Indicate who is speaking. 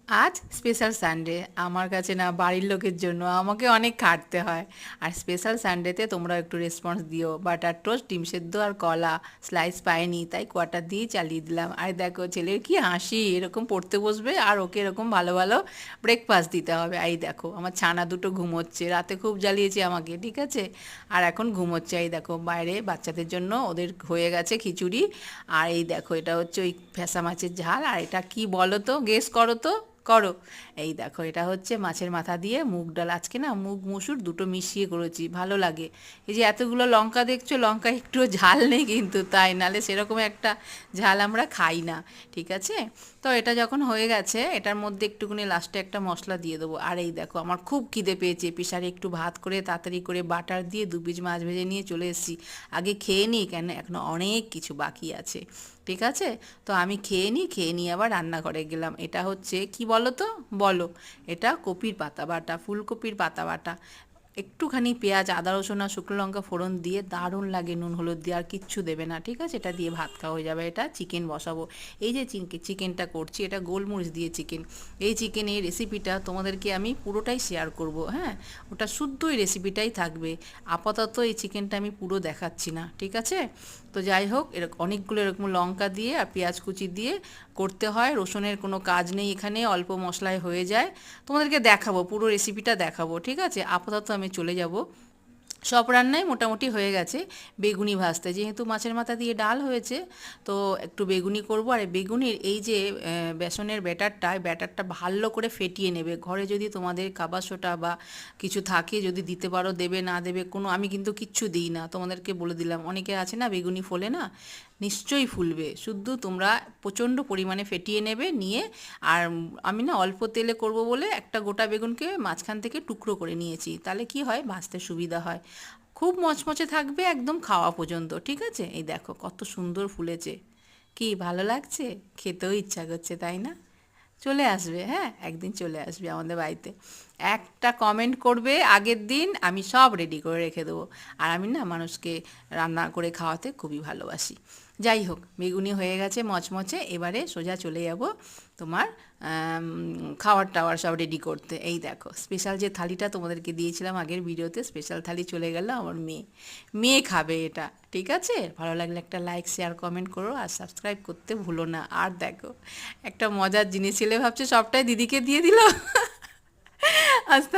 Speaker 1: আজ special Sunday আমার কাছে না বাড়ির লোকের জন্য আমাকে অনেক খাটতে হয়। আর স্পেশাল সানডেতে তোমরা একটু রেসপন্স দিও। বাটার টোস্ট, ডিম সেদ্ধ আর কলা স্লাইস পাইনি, তাই কোয়াটার দিয়ে চালিয়ে দিলাম। আর দেখো ছেলের কি হাসি, এরকম পড়তে বসবে আর ওকে এরকম ভালো ভালো ব্রেকফাস্ট দিতে হবে। এই দেখো আমার ছানা দুটো ঘুমোচ্ছে, রাতে খুব জ্বালিয়েছে আমাকে, ঠিক আছে। আর এখন ঘুমোচ্ছে। এই দেখো বাইরে বাচ্চাদের জন্য ওদের হয়ে গেছে খিচুড়ি। আর এই দেখো এটা হচ্ছে ওই ফ্যাসা মাছের ঝাল। আর এটা কি বলো তো, গেস করো তো, করো। এই দেখো এটা হচ্ছে মাছের মাথা দিয়ে মুগ ডাল। আজকে না মুগ মসুর দুটো মিশিয়ে করেছি, ভালো লাগে। এই যে এতগুলো লঙ্কা দেখছো, লঙ্কা একটুও ঝাল নেই কিন্তু, তাই নালে সেরকম একটা ঝাল আমরা খাই না, ঠিক আছে। তো এটা যখন হয়ে গেছে, এটার মধ্যে একটুখানি লাস্টে একটা মশলা দিয়ে দেবো। আর এই দেখো আমার খুব খিদে পেয়েছে, পিসারে একটু ভাত করে তাড়াতাড়ি করে বাটার দিয়ে 2 পিস মাছ ভেজে নিয়ে চলে এসেছি। আগে খেয়ে নিই, কেন এখনো অনেক কিছু বাকি আছে, ঠিক আছে। তো আমি খেয়ে নিয়ে আবার রান্নাঘরে গেলাম। এটা হচ্ছে কি বলো তো, বলো। এটা কপির পাতা বাটা, ফুলকপির পাতা বাটা। একটুখানি পেঁয়াজ, আদা রসুন আর শুকনো লঙ্কা ফোড়ন দিয়ে দারুণ লাগে, নুন হলুদ দিয়ে, আর কিচ্ছু দেবে না, ঠিক আছে। এটা দিয়ে ভাত খাওয়া হয়ে যাবে। এটা চিকেন বসাবো। এই যে চিকেনটা করছি, এটা গোলমরিচ দিয়ে চিকেন। এই চিকেনের রেসিপিটা তোমাদেরকে আমি পুরোটাই শেয়ার করব, হ্যাঁ। ওটা শুদ্ধ এই রেসিপিটাই থাকবে। আপাতত এই চিকেনটা আমি পুরো দেখাচ্ছি না, ঠিক আছে। তো যাই হোক, এরকম অনেকগুলো এরকম লঙ্কা দিয়ে আর পেঁয়াজ কুচি দিয়ে করতে হয়। রসুনের কোনো কাজ নেই এখানে, অল্প মশলায় হয়ে যায়। তোমাদেরকে দেখাবো, পুরো রেসিপিটা দেখাবো, ঠিক আছে। আপাতত আমি চলে যাব। সব রান্নাই মোটামুটি হয়ে গেছে। বেগুনি ভাজতে, যেহেতু মাছের মাথা দিয়ে ডাল হয়েছে, তো একটু বেগুনি করব। আর বেগুনির এই যে বেসনের ব্যাটারটা ভালো করে ফেটিয়ে নেবে। ঘরে যদি তোমাদের কাবা সোটা বা কিছু থাকে, যদি দিতে পারো দেবে, না দেবে কোনো, আমি কিন্তু কিচ্ছু দিই না, তোমাদেরকে বলে দিলাম। অনেকে আছে না বেগুনি ফোলে না, নিশ্চয়ই ফুলবে, শুধু তোমরা প্রচণ্ড পরিমাণে ফেটিয়ে নেবে নিয়ে। আর আমি না অল্প তেলে করব বলে একটা গোটা বেগুনকে মাঝখান থেকে টুকরো করে নিয়েছি, তাহলে কি হয় ভাজতে সুবিধা হয়। খুব মচমচে থাকবে একদম খাওয়া পর্যন্ত, ঠিক আছে। এই দেখো কত সুন্দর ফুলেছে, কি ভালো লাগছে, খেতেও ইচ্ছা করছে, তাই না। চলে আসবে, হ্যাঁ, একদিন চলে আসবে আমাদের বাড়িতে। একটা কমেন্ট করবে আগের দিন, আমি সব রেডি করে রেখে দেবো। আর আমি না মানুষকে রান্না করে খাওয়াতে খুবই ভালোবাসি। যাই হোক, বেগুনি হয়ে গেছে মচমচে, এবারে সোজা চলে যাব তোমার খাওয়ার টাওয়ার সব রেডি করতে। এই দেখো স্পেশাল যে থালিটা তোমাদেরকে দিয়েছিলাম আগের ভিডিওতে, স্পেশাল থালি চলে গেল আমার মেয়ে। মেয়ে খাবে এটা, ঠিক আছে। ভালো লাগলে একটা লাইক, শেয়ার, কমেন্ট করো আর সাবস্ক্রাইব করতে ভুলো না। আর দেখো একটা মজার জিনিস, ছেলে ভাবছে সবটাই দিদিকে দিয়ে দিল। আস্তে